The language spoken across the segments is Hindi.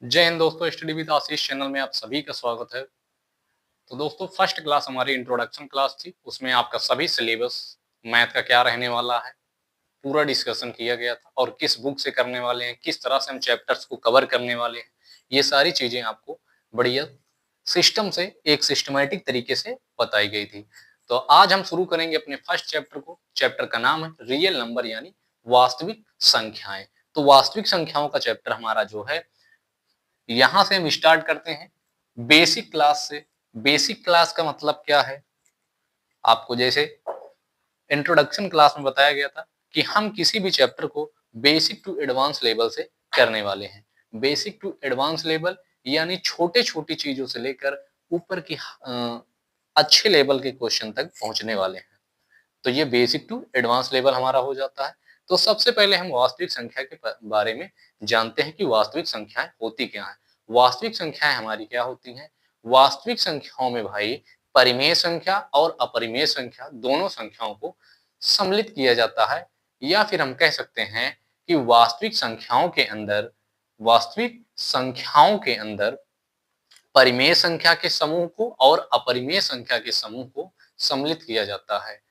जय हिंद दोस्तों, स्टडी विद आशीष चैनल में आप सभी का स्वागत है। तो दोस्तों, फर्स्ट क्लास हमारी इंट्रोडक्शन क्लास थी। उसमें आपका सभी सिलेबस मैथ का क्या रहने वाला है पूरा डिस्कशन किया गया था, और किस बुक से करने वाले हैं, किस तरह से हम चैप्टर्स को कवर करने वाले हैं, ये सारी चीजें आपको बढ़िया सिस्टम से एक सिस्टमेटिक तरीके से बताई गई थी। तो आज हम शुरू करेंगे अपने फर्स्ट चैप्टर को। चैप्टर का नाम है रियल नंबर यानी वास्तविक संख्याएं। तो वास्तविक संख्याओं का चैप्टर हमारा जो है, यहां से हम स्टार्ट करते हैं बेसिक क्लास से। बेसिक क्लास का मतलब क्या है, आपको जैसे इंट्रोडक्शन क्लास में बताया गया था कि हम किसी भी चैप्टर को बेसिक टू एडवांस लेवल से करने वाले हैं। बेसिक टू एडवांस लेवल यानी छोटे छोटी चीजों से लेकर ऊपर की अच्छे लेवल के क्वेश्चन तक पहुंचने वाले हैं। तो ये बेसिक टू एडवांस लेवल हमारा हो जाता है। तो सबसे पहले हम वास्तविक संख्या के बारे में जानते हैं कि वास्तविक संख्याएं होती क्या है। वास्तविक संख्याएं हमारी क्या होती हैं? वास्तविक संख्याओं में भाई परिमेय संख्या और अपरिमेय संख्या दोनों संख्याओं को सम्मिलित किया जाता है, या फिर हम कह सकते हैं कि वास्तविक संख्याओं के अंदर परिमेय संख्या के समूह को और अपरिमेय संख्या के समूह को सम्मिलित किया जाता है।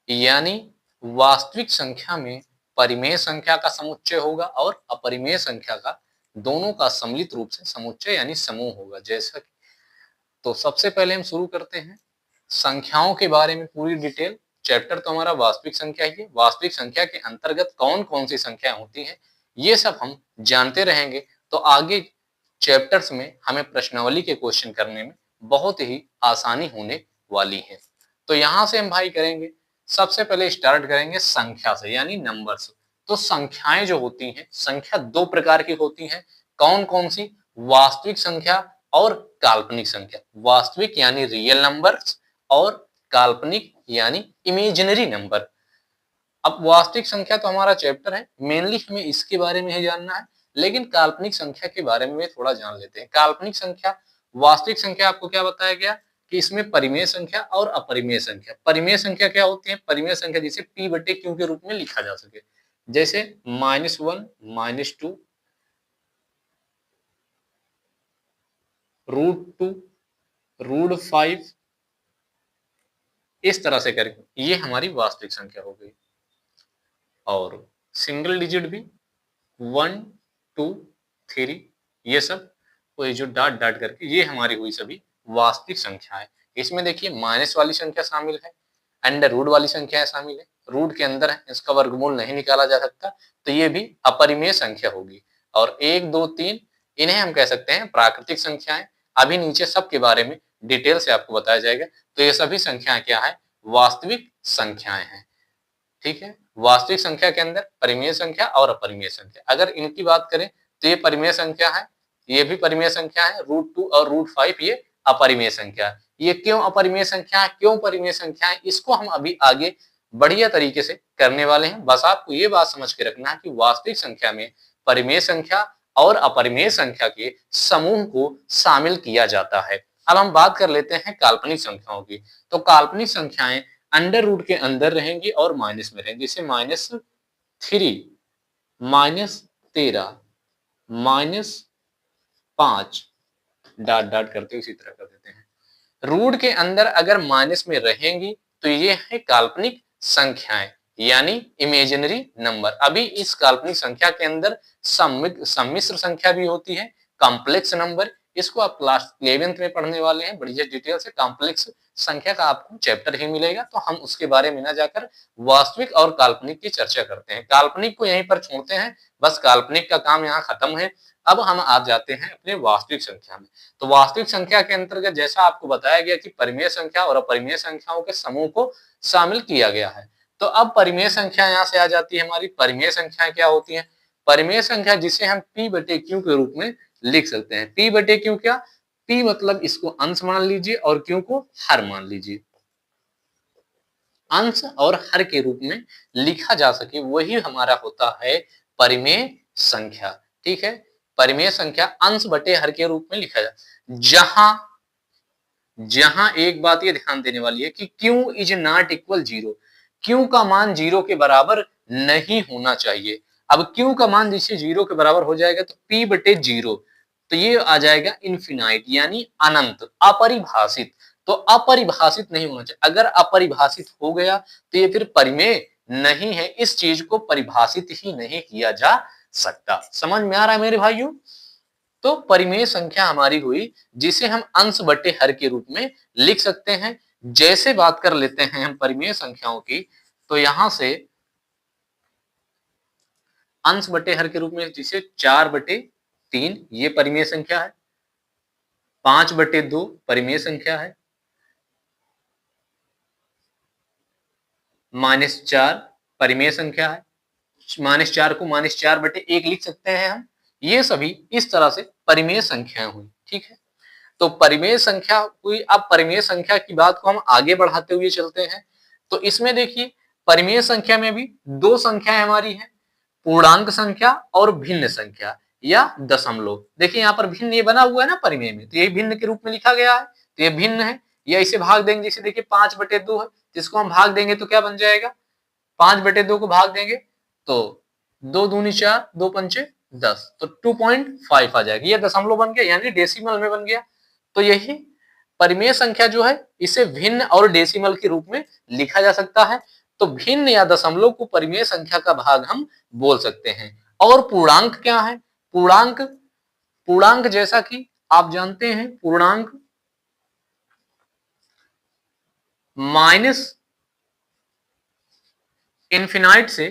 यानी वास्तविक संख्या में परिमेय संख्या का समुच्चय होगा और अपरिमेय संख्या का दोनों का सम्मिलित रूप से समुच्चय यानी समूह होगा। जैसा कि तो सबसे पहले हम शुरू करते हैं संख्याओं के बारे में पूरी डिटेल। चैप्टर तो हमारा वास्तविक संख्या ही है। वास्तविक संख्या के अंतर्गत कौन कौन सी संख्या होती हैं ये सब हम जानते रहेंगे, तो आगे चैप्टर्स में हमें प्रश्नावली के क्वेश्चन करने में बहुत ही आसानी होने वाली है। तो यहां से हम भाई करेंगे, सबसे पहले स्टार्ट करेंगे संख्या से यानी नंबर से। तो संख्याएं जो होती हैं, संख्या दो प्रकार की होती हैं। कौन कौन सी? वास्तविक संख्या और काल्पनिक संख्या। वास्तविक यानी रियल नंबर्स और काल्पनिक यानी इमेजिनरी नंबर। अब वास्तविक संख्या तो हमारा चैप्टर है, मेनली हमें इसके बारे में ही जानना है, लेकिन काल्पनिक संख्या के बारे में थोड़ा जान लेते हैं। काल्पनिक संख्या, वास्तविक संख्या आपको क्या बताया गया कि इसमें परिमेय संख्या और अपरिमेय संख्या। परिमेय संख्या क्या होती है? परिमेय संख्या जिसे p बटे q के रूप में लिखा जा सके, जैसे -1, -2, √2, √5, इस तरह से करके ये हमारी वास्तविक संख्या हो गई। और सिंगल डिजिट भी 1, 2, 3, ये सब कोई जो डॉट डॉट करके ये हमारी हुई सभी वास्तविक संख्याएं। इसमें देखिए माइनस वाली संख्या शामिल है, अंडर रूट वाली संख्याएं शामिल है, रूट के अंदर है, इसका वर्गमूल नहीं निकाला जा सकता, तो ये भी अपरिमेय संख्या होगी। और 1, 2, 3 इन्हें हम कह सकते हैं प्राकृतिक संख्याएं। अभी नीचे सबके बारे में डिटेल से आपको बताया जाएगा। तो ये सभी संख्याएं क्या है? वास्तविक संख्याएं हैं। ठीक है, वास्तविक संख्या के अंदर परिमेय संख्या और अपरिमेय संख्या। अगर इनकी बात करें तो ये परिमेय संख्या है, ये भी परिमेय संख्या है। √2 और √5 ये अपरिमेय संख्या है। ये क्यों अपरिमेय संख्या है, क्यों परिमेय संख्या है, इसको हम अभी आगे बढ़िया तरीके से करने वाले हैं। बस आपको ये बात समझ के रखना है कि वास्तविक संख्या में परिमेय संख्या और अपरिमेय संख्या के समूह को शामिल किया जाता है। अब हम बात कर लेते हैं काल्पनिक संख्याओं की। तो काल्पनिक संख्याएं अंडर रूट के अंदर रहेंगी और माइनस में रहेंगी, जैसे -3, -13, -5 डॉट डॉट करते इसी तरह कर देते हैं। रूट के अंदर अगर माइनस में रहेंगी तो ये है काल्पनिक संख्याएं यानी इमेजिनरी नंबर। अभी इस काल्पनिक संख्या के अंदर सम्मिश्र संख्या भी होती है, कॉम्प्लेक्स नंबर। इसको आप क्लास 11th में पढ़ने वाले हैं बढ़िया डिटेल से। कॉम्प्लेक्स संख्या का आपको चैप्टर ही मिलेगा, तो हम उसके बारे में ना जाकर वास्तविक और काल्पनिक की चर्चा करते हैं। काल्पनिक को यहीं पर छोड़ते हैं, बस काल्पनिक का काम यहाँ खत्म है। अब हम आ जाते हैं अपने वास्तविक संख्या में। तो वास्तविक संख्या के अंतर्गत जैसा आपको बताया गया कि परिमेय संख्या और अपरिमेय संख्याओं के समूह को शामिल किया गया है। तो अब परिमेय संख्या यहाँ से आ जाती है हमारी। परिमेय संख्याएं क्या होती हैं? परिमेय संख्या जिसे हम p बटे q के रूप में लिख सकते हैं। p बटे q क्या? p मतलब इसको अंश मान लीजिए और q को हर मान लीजिए। अंश और हर के रूप में लिखा जा सके वही हमारा होता है परिमेय संख्या। ठीक है, परिमेय संख्या अंश बटे हर के रूप में लिखा जाए। जहां एक बात ये ध्यान देने वाली है कि q is not equal 0। q का मान 0 के बराबर नहीं होना चाहिए। अब q का मान जिससे 0 के बराबर हो जाएगा तो p बटे 0, तो ये आ जाएगा इनफिनाइट यानी अनंत, अपरिभाषित। तो अपरिभाषित नहीं होना चाहिए, अगर अपरिभाषित हो गया तो ये फिर परिमेय नहीं है, इस चीज को परिभाषित ही नहीं किया जा सकता। समझ में आ रहा है मेरे भाइयों? तो परिमेय संख्या हमारी हुई जिसे हम अंश बटे हर के रूप में लिख सकते हैं। जैसे बात कर लेते हैं हम परिमेय संख्याओं की, तो यहां से अंश बटे हर के रूप में जिसे 4/3 ये परिमेय संख्या है, 5/2 परिमेय संख्या है, -4 परिमेय संख्या है, -4 को -4/1 लिख सकते हैं हम। ये सभी इस तरह से परिमेय संख्याएं हुई। ठीक है, तो परिमेय संख्या हुई। अब परिमेय संख्या की बात को हम आगे बढ़ाते हुए चलते हैं। तो इसमें देखिए परिमेय संख्या में भी दो संख्याएं हमारी हैं, पूर्णांक संख्या और भिन्न संख्या या दशमलव। देखिए यहाँ पर भिन्न ये बना हुआ है ना परिमेय में, तो ये भिन्न के रूप में लिखा गया है, तो ये भिन्न है। या इसे भाग देंगे, जैसे देखिए 5/2 है, जिसको हम भाग देंगे तो क्या बन जाएगा, 5/2 को भाग देंगे तो 2 दूनी 4, 2 पंचे 10, तो 2.5 आ जाएगा। ये दशमलव बन गया यानी डेसिमल में बन गया। तो यही परिमेय संख्या जो है इसे भिन्न और डेसिमल के रूप में लिखा जा सकता है। तो भिन्न या दशमलव को परिमेय संख्या का भाग हम बोल सकते हैं। और पूर्णांक क्या है? पूर्णांक, पूर्णांक जैसा कि आप जानते हैं, पूर्णांक माइनस इनफिनाइट से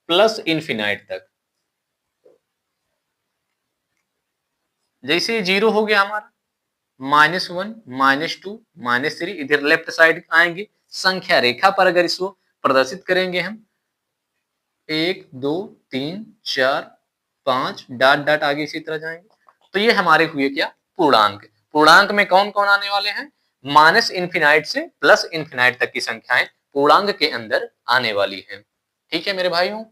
प्लस इनफिनाइट तक, जैसे 0 हो गया हमारा, -1, -2, -3, इधर लेफ्ट साइड आएंगे। संख्या रेखा पर अगर इसको प्रदर्शित करेंगे हम, 1 2 3 4 5 डॉट डॉट आगे इसी तरह जाएंगे, तो ये हमारे हुए क्या, पूर्णांक। पूर्णांक में कौन कौन आने वाले हैं? माइनस इनफिनाइट से प्लस इनफिनाइट तक की संख्याएं पूर्णांक के अंदर आने वाली हैं। ठीक है मेरे भाइयों,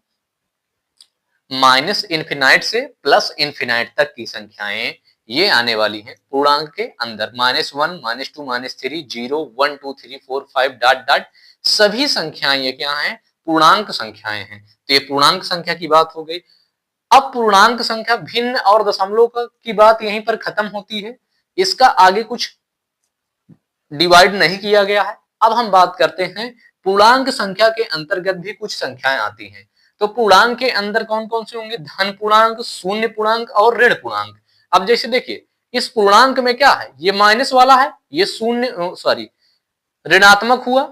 माइनस इनफिनाइट से प्लस इनफिनाइट तक की संख्याएं ये आने वाली हैं पूर्णांक के अंदर। -1, -2, -3, 0, 1, 2, 3, 4, 5 डॉट डॉट सभी संख्याएं ये क्या हैं, पूर्णांक संख्याएं हैं। तो ये पूर्णांक संख्या की बात हो गई। अब पूर्णांक संख्या भिन्न और दशमलव की बात यहीं पर खत्म होती है, इसका आगे कुछ डिवाइड नहीं किया गया है। अब हम बात करते हैं पूर्णांक संख्या के अंतर्गत भी कुछ संख्याएं आती हैं। तो पूर्णांक के अंदर कौन कौन से होंगे? धन पूर्णांक, शून्य पूर्णांक और ऋण पूर्णांक। अब जैसे देखिए इस पूर्णांक में क्या है, ये माइनस वाला है, ये शून्य सॉरी ऋणात्मक हुआ,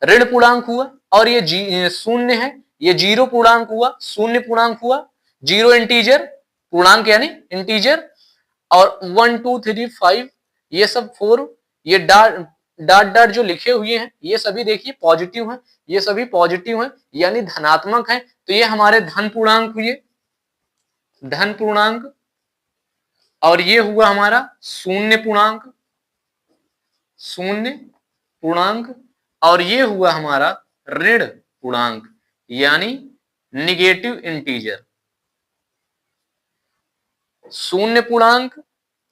ऋण पूर्णांक हुआ, और ये शून्य है, ये जीरो पूर्णांक हुआ, शून्य पूर्णांक हुआ, जीरो इंटीजर पूर्णांक यानी इंटीजर, और 1 2 3 5 ये सब 4, ये डॉट डॉट डॉट जो लिखे हुए हैं ये सभी देखिए पॉजिटिव हैं, ये सभी पॉजिटिव हैं यानी धनात्मक हैं। तो ये हमारे धन पूर्णांक हुए, धन पूर्णांक, और ये हुआ हमारा शून्य पूर्णांक, शून्य पूर्णांक, और ये हुआ हमारा ऋण पूर्णांक यानी निगेटिव इंटीजर। शून्य पूर्णांक,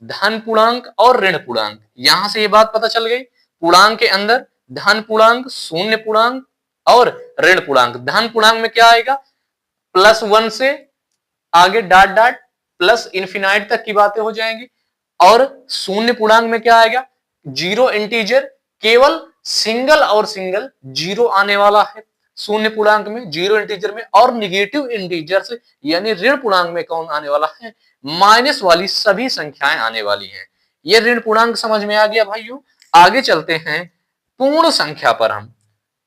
धन पूर्णांक और ऋण पूर्णांक, यहां से ये बात पता चल गई। पूर्णांक के अंदर धन पूर्णांक, शून्य पूर्णांक और ऋण पूर्णांक। धन पूर्णांक में क्या आएगा, +1 से आगे डॉट डॉट प्लस इनफिनाइट तक की बातें हो जाएंगी। और शून्य पूर्णांक में क्या आएगा, जीरो इंटीजर, केवल सिंगल और सिंगल जीरो आने वाला है शून्य पूर्णांक में, जीरो इंटीजर में। और निगेटिव इंटीजर से यानी ऋण पूर्णांक में कौन आने वाला है, माइनस वाली सभी संख्याएं आने वाली हैं। ये ऋण पूर्णांक समझ में आ गया भाइयों। आगे चलते हैं पूर्ण संख्या पर। हम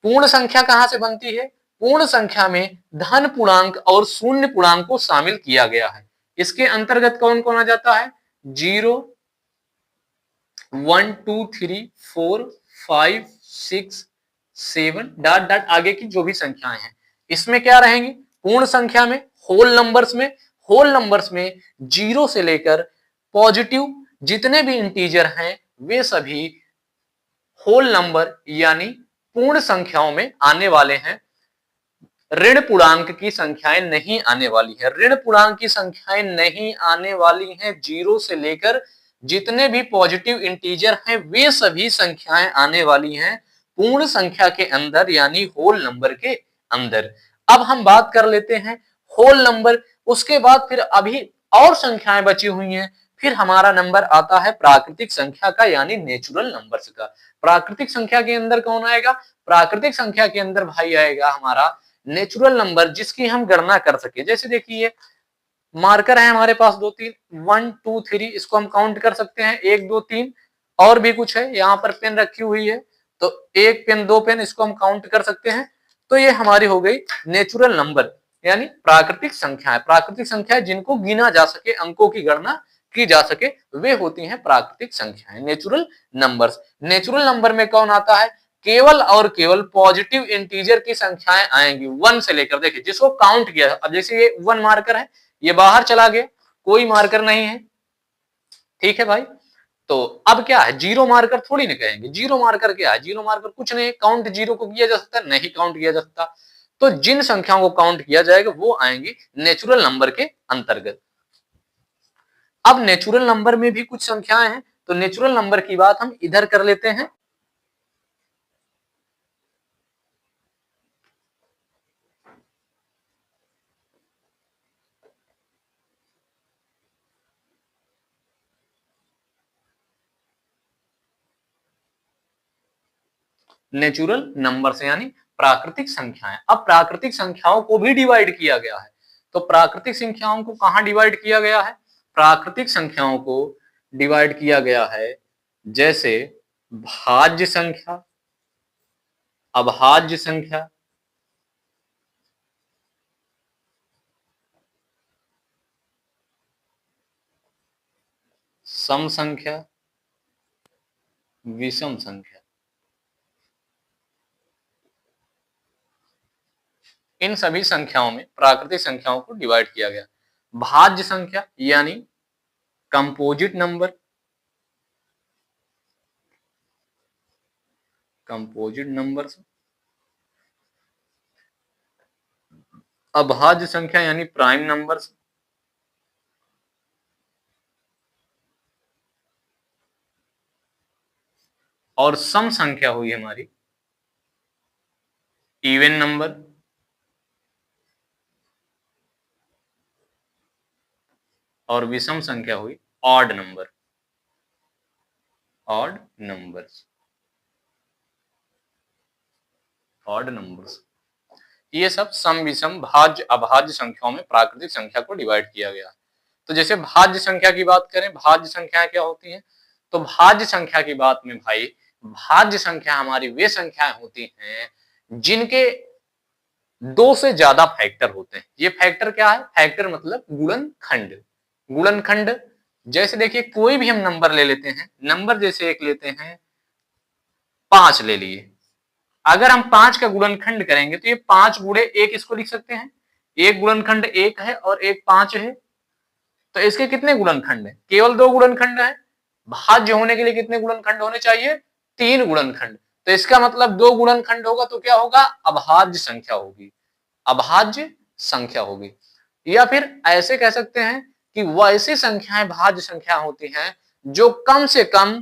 पूर्ण संख्या कहां से बनती है? पूर्ण संख्या में धन पूर्णांक और शून्य पूर्णांक को शामिल किया गया है। इसके अंतर्गत कौन कौन आ जाता है, 0 1 2 3 4 5 6 7 डॉट डॉट आगे की जो भी संख्याएं हैं इसमें क्या रहेंगी, पूर्ण संख्या में होल नंबर्स में, होल नंबर्स में 0 से लेकर पॉजिटिव जितने भी इंटीजर हैं वे सभी होल नंबर यानी पूर्ण संख्याओं में आने वाले हैं। ऋण पूर्णांक की संख्याएं नहीं आने वाली है, ऋण पूर्णांक की संख्याएं नहीं आने वाली हैं। 0 से लेकर जितने भी पॉजिटिव इंटीजर हैं वे सभी संख्याएं आने वाली हैं पूर्ण संख्या के अंदर यानी होल नंबर के अंदर। अब हम बात कर लेते हैं होल नंबर उसके बाद फिर अभी और संख्याएं बची हुई हैं, फिर हमारा नंबर आता है प्राकृतिक संख्या का यानी नेचुरल नंबर्स का। प्राकृतिक संख्या के अंदर कौन आएगा? प्राकृतिक संख्या के अंदर भाई आएगा हमारा नेचुरल नंबर जिसकी हम गणना कर सके। जैसे देखिए मार्कर है हमारे पास 2 3, 1 2 3, इसको हम काउंट कर सकते हैं 1 2 3। और भी कुछ है, यहाँ पर पेन रखी हुई है तो 1 पेन 2 पेन, इसको हम काउंट कर सकते हैं। तो ये हमारी हो गई नेचुरल नंबर यानी प्राकृतिक संख्याएं। प्राकृतिक संख्याएं जिनको गिना जा सके, अंकों की गणना की जा सके, वे होती हैं प्राकृतिक संख्याएं, नेचुरल नंबर्स। नेचुरल नंबर में कौन आता है? केवल और केवल पॉजिटिव इंटीजर की संख्याएं आएंगी 1 से लेकर, देखिए जिसको काउंट किया। अब जैसे ये 1 मार्कर है, ये बाहर चला गया, कोई मार्कर नहीं है, ठीक है भाई। तो अब क्या है, जीरो मार्कर थोड़ी ना कहेंगे। जीरो मार्कर क्या है? जीरो मार्कर कुछ नहीं, काउंट जीरो को किया जा सकता है? नहीं काउंट किया जा सकता। तो जिन संख्याओं को काउंट किया जाएगा वो आएंगी नेचुरल नंबर के अंतर्गत। अब नेचुरल नंबर में भी कुछ संख्याएं हैं, तो नेचुरल नंबर की बात हम इधर कर लेते हैं। नेचुरल नंबर से यानी प्राकृतिक संख्याएं। अब प्राकृतिक संख्याओं को भी डिवाइड किया गया है। तो प्राकृतिक संख्याओं को कहां डिवाइड किया गया है? प्राकृतिक संख्याओं को डिवाइड किया गया है जैसे भाज्य संख्या, अभाज्य संख्या, सम संख्या, विषम संख्या। इन सभी संख्याओं में प्राकृतिक संख्याओं को डिवाइड किया गया। भाज्य संख्या यानी कंपोजिट नंबर, कंपोजिट नंबर्स। अभाज्य संख्या यानी प्राइम नंबर्स। और सम संख्या हुई हमारी इवन नंबर। और विषम संख्या हुई odd number, odd numbers, odd numbers. ये सब सम विषम भाज्य अभाज्य संख्याओं में प्राकृतिक संख्या को डिवाइड किया गया। तो जैसे भाज्य संख्या की बात करें, भाज्य संख्याएं क्या होती हैं? तो भाज्य संख्या की बात में भाई, भाज्य संख्या हमारी वे संख्याएं होती हैं जिनके 2 से ज्यादा फैक्टर होते हैं। ये फैक्टर क्या है? फैक्टर मतलब गुणनखंड। गुणनखंड जैसे देखिए कोई भी हम नंबर ले लेते हैं, नंबर जैसे एक लेते हैं 5 ले लिए। अगर हम 5 का गुणनखंड करेंगे तो ये 5 गुणे 1 इसको लिख सकते हैं। एक गुणनखंड 1 है और एक 5 है, तो इसके कितने गुणनखंड है? केवल 2 गुणनखंड है। भाज्य होने के लिए कितने गुणनखंड होने चाहिए? 3 गुणनखंड। तो इसका मतलब 2 गुणनखंड होगा तो क्या होगा? अभाज्य संख्या होगी, अभाज्य संख्या होगी। या फिर ऐसे कह सकते हैं कि वैसी संख्याएं भाज्य संख्या होती हैं जो कम से कम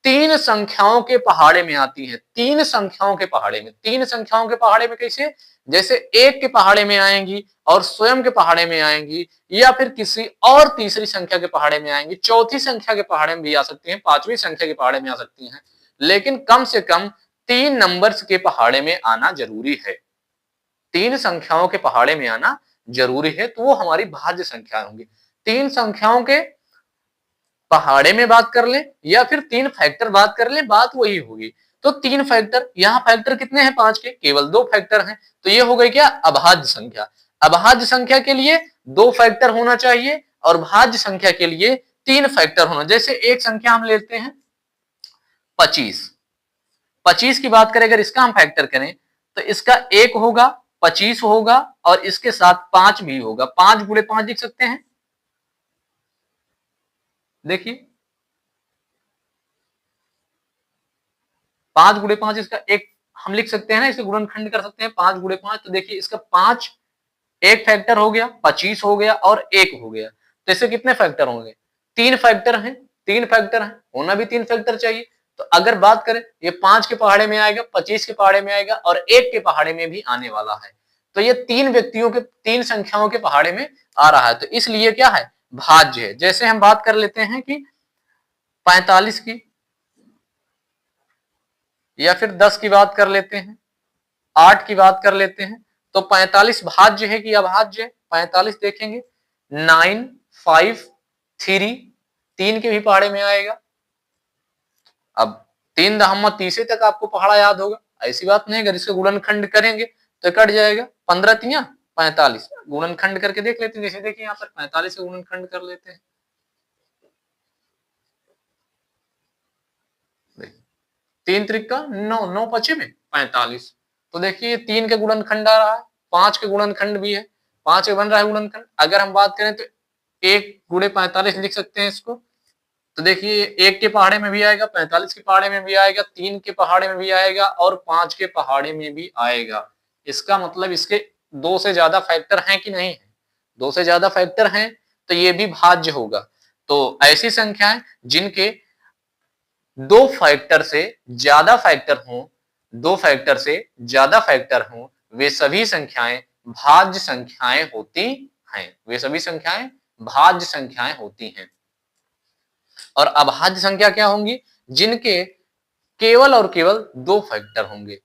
3 संख्याओं के पहाड़े में आती हैं। 3 संख्याओं के पहाड़े में, 3 संख्याओं के पहाड़े में कैसे? जैसे 1 के पहाड़े में आएंगी और स्वयं के पहाड़े में आएंगी, या फिर किसी और तीसरी संख्या के पहाड़े में आएंगी, चौथी संख्या के पहाड़े में भी आ सकती हैं, 5वीं संख्या के पहाड़े में आ सकती हैं, लेकिन कम से कम 3 नंबर्स के पहाड़े में आना जरूरी है। 3 संख्याओं के पहाड़े में आना जरूरी है, तो वो हमारी भाज्य संख्या होंगी। 3 संख्याओं के पहाड़े में बात कर ले या फिर 3 फैक्टर बात कर ले, बात वही होगी। तो 3 फैक्टर, यहाँ फैक्टर कितने हैं? 5 के, केवल 2 फैक्टर हैं, तो ये हो गई क्या? अभाज्य संख्या। अभाज्य संख्या के लिए 2 फैक्टर होना चाहिए और भाज्य संख्या के लिए 3 फैक्टर होना। जैसे एक संख्या हम लेते हैं 25। 25 की बात करें, अगर इसका हम फैक्टर करें तो इसका 1 होगा, 25 होगा और इसके साथ 5 भी होगा। 5 गुणे 5 लिख सकते हैं, देखिए 5 गुणे 5, इसका एक हम लिख सकते हैं ना, इसे गुणनखंड कर सकते हैं 5 गुणे 5। तो देखिए इसका 5 एक फैक्टर हो गया, 25 हो गया और 1 हो गया। तो इससे कितने फैक्टर होंगे? 3 फैक्टर हैं, 3 फैक्टर हैं, होना भी 3 फैक्टर चाहिए। तो अगर बात करें, ये 5 के पहाड़े में आएगा, 25 के पहाड़े में आएगा और 1 के पहाड़े में भी आने वाला है। तो ये 3 व्यक्तियों के, 3 संख्याओं के पहाड़े में आ रहा है, तो इसलिए क्या है, भाज्य है। जैसे हम बात कर लेते हैं कि 45 की, या फिर 10 की बात कर लेते हैं, 8 की बात कर लेते हैं, तो 45 भाज्य है कि अभाज्य है? 45 देखेंगे 9, 5, 3, 3 के भी पहाड़े में आएगा। अब 3 दहम 30 तक आपको पहाड़ा याद होगा, ऐसी बात नहीं, अगर इसका गुणनखंड करेंगे तो कट जाएगा, 15 तिया 45, गुणनखंड करके देख लेते हैं। जैसे देखिए यहाँ पर 45 का गुणनखंड कर लेते हैं, 3 त्रिका 9, 9 पचे में 45, तो देखिए 3 का गुणनखंड आ रहा है, 5 का गुणनखंड भी है, 5 का बन रहा है गुणनखंड। अगर हम बात करें तो 1 गुणे 45 लिख सकते हैं इसको, तो देखिए 1 के पहाड़े में भी आएगा, 45 के पहाड़े में भी आएगा, 3 के पहाड़े में भी आएगा और 5 के पहाड़े में भी आएगा। इसका मतलब इसके 2 से ज्यादा फैक्टर हैं कि नहीं है? 2 से ज्यादा फैक्टर हैं तो ये भी भाज्य होगा। तो ऐसी संख्याएं जिनके 2 फैक्टर से ज्यादा फैक्टर हों, 2 फैक्टर से ज्यादा फैक्टर हों, वे सभी संख्याएं भाज्य संख्याएं होती हैं। वे सभी संख्याएं भाज्य संख्याएं होती हैं। और अभाज्य संख्या क्या होंगी? जिनके केवल और केवल 2 फैक्टर होंगे।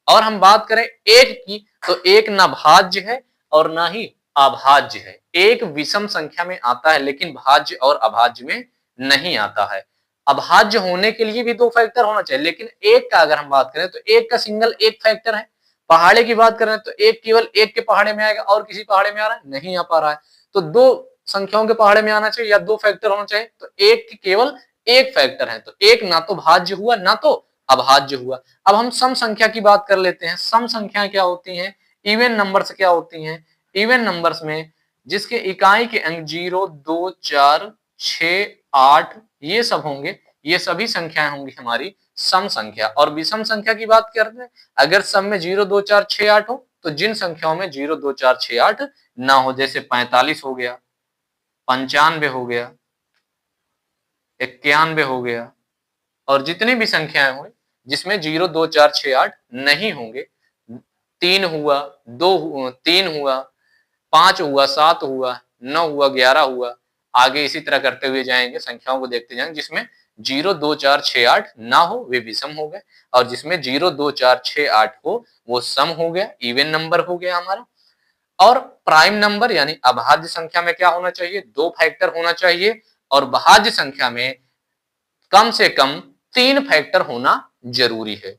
और हम बात करें एक की, तो एक ना भाज्य है और ना ही अभाज्य है। एक विषम संख्या में आता है लेकिन भाज्य और अभाज्य में नहीं आता है। अभाज्य होने के लिए भी 2 फैक्टर होना चाहिए, लेकिन एक का अगर हम बात करें तो एक का सिंगल एक फैक्टर है। पहाड़े की बात करें तो एक केवल एक के पहाड़े में आएगा और किसी पहाड़े में आ रहा है? नहीं आ पा रहा है। तो 2 संख्याओं के पहाड़े में आना चाहिए या 2 फैक्टर होना चाहिए, तो एक के केवल एक फैक्टर है, तो एक ना तो भाज्य हुआ ना तो अभाज्य हुआ। अब हम सम संख्या की बात कर लेते हैं। सम संख्या क्या होती हैं? इवन नंबर्स क्या होती हैं? इवन नंबर्स में जिसके इकाई के अंक 0, 2, 4, 6, 8 ये सब होंगे, ये सभी संख्याएं होंगी हमारी सम संख्या। और विषम संख्या की बात करते हैं, अगर सम में 0, 2, 4, 6, 8 हो, तो जिन संख्याओं में 0, 2, 4, 6, 8 ना हो, जैसे 45 हो गया, 95 हो गया, 91 हो गया, और जितनी भी संख्याएं हुई जिसमें 0, 2, 4, 6, 8 नहीं होंगे, 3 हुआ, 2 3 हुआ, 5 हुआ, 7 हुआ, 9 हुआ, 11 हुआ, आगे इसी तरह करते हुए जाएंगे, संख्याओं को देखते जाएंगे। जिसमें 0, 2, 4, 6, 8 ना हो वे विषम हो गए, और जिसमें 0, 2, 4, 6, 8 हो वो सम हो गया, इवन नंबर हो गया हमारा। और प्राइम नंबर यानी अभाज्य संख्या में क्या होना चाहिए? 2 फैक्टर होना चाहिए, और भाज्य संख्या में कम से कम 3 फैक्टर होना जरूरी है।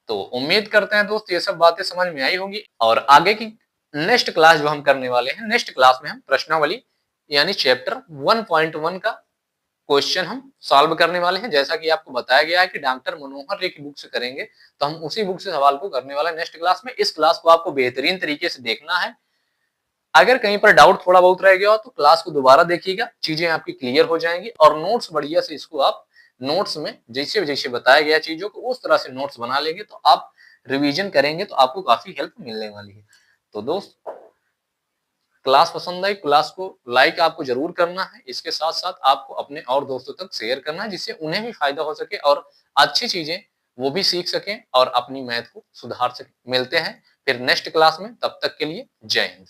तो उम्मीद करते हैं दोस्त ये सब बातें समझ में आई होंगी। और आगे की नेक्स्ट क्लास जो हम करने वाले हैं, नेक्स्ट क्लास में हम प्रश्नावली यानी चैप्टर 1.1 का क्वेश्चन हम सॉल्व करने वाले हैं। जैसा कि आपको बताया गया है कि डॉक्टर मनोहर रे की बुक से करेंगे, तो हम उसी बुक से सवाल को करने वाले हैं नेक्स्ट क्लास में। इस क्लास को आपको बेहतरीन तरीके से देखना है। अगर कहीं पर डाउट थोड़ा बहुत रह गया हो तो क्लास को दोबारा देखिएगा, चीजें आपकी क्लियर हो जाएंगी। और नोट्स बढ़िया से इसको आप नोट्स में जैसे जैसे बताया गया चीजों को उस तरह से नोट्स बना लेंगे, तो आप रिवीजन करेंगे तो आपको काफी हेल्प मिलने वाली है। तो दोस्त क्लास पसंद आई, क्लास को लाइक आपको जरूर करना है। इसके साथ साथ आपको अपने और दोस्तों तक शेयर करना है, जिससे उन्हें भी फायदा हो सके और अच्छी चीजें वो भी सीख सकें और अपनी मैथ को सुधार सकें। मिलते हैं फिर नेक्स्ट क्लास में, तब तक के लिए जय हिंद।